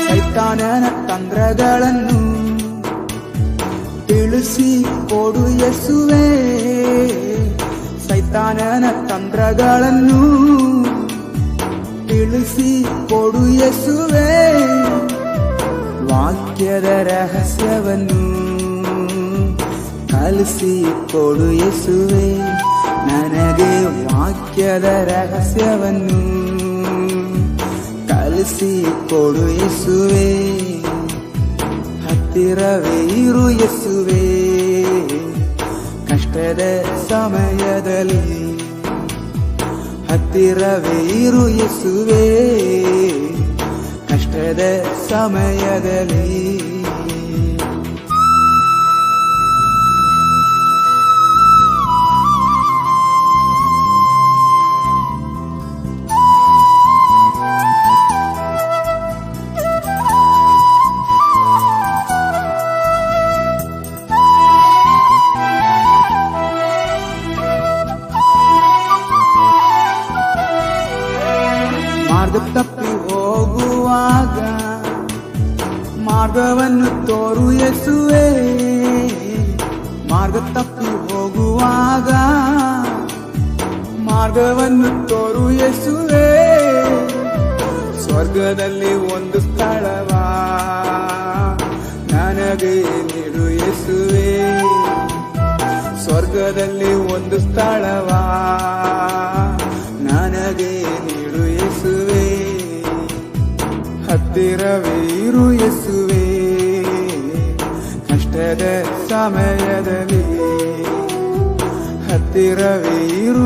ಸೈತಾನನ ತಂತ್ರಗಳನ್ನು ತಿಳಿಸಿ ಕೊಡು ಯೇಸುವೇ, ಸೈತಾನನ ತಂತ್ರಗಳನ್ನು ತಿಳಿಸಿ ಕೊಡು ಯೇಸುವೇ, ವಾಕ್ಯದ ರಹಸ್ಯವನ್ನು ಕಲಿಸಿ ಕೊಡು ಯೇಸುವೇ, ನನಗೆ ವಾಕ್ಯದ ರಹಸ್ಯವನ್ನು ಕಲಿಸಿ ಕೊಡು ಯೇಸುವೇ, ಹತ್ತಿರವೇ ಇರು ಯೇಸುವೇ, ಕಷ್ಟದ ಸಮಯದಲ್ಲಿ ಹತ್ತಿರವೇ ಇರು ಯೇಸುವೇ, ಕಷ್ಟದ ಸಮಯದಲ್ಲಿ. ಮಾರ್ಗ ತಪ್ಪಿ ಹೋಗುವಾಗ ಮಾರ್ಗವನ್ನು ತೋರು ಯೇಸುವೇ, ಮಾರ್ಗ ತಪ್ಪಿ ಹೋಗುವಾಗ ಮಾರ್ಗವನ್ನು ತೋರು ಯೇಸುವೇ, ಸ್ವರ್ಗದಲ್ಲಿ ಒಂದು ಸ್ಥಳವ ನನಗೆ ನೀಡು ಯೇಸುವೇ, ಸ್ವರ್ಗದಲ್ಲಿ ಒಂದು ಸ್ಥಳವ ನನಗೆ ನೀಡು ಯೇಸುವೇ, ಹತ್ತಿರವೇ ಇರು ಯೇಸುವೇ, ಕಷ್ಟದ ಸಮಯದಲ್ಲಿ ಹತ್ತಿರವೇ ಇರು.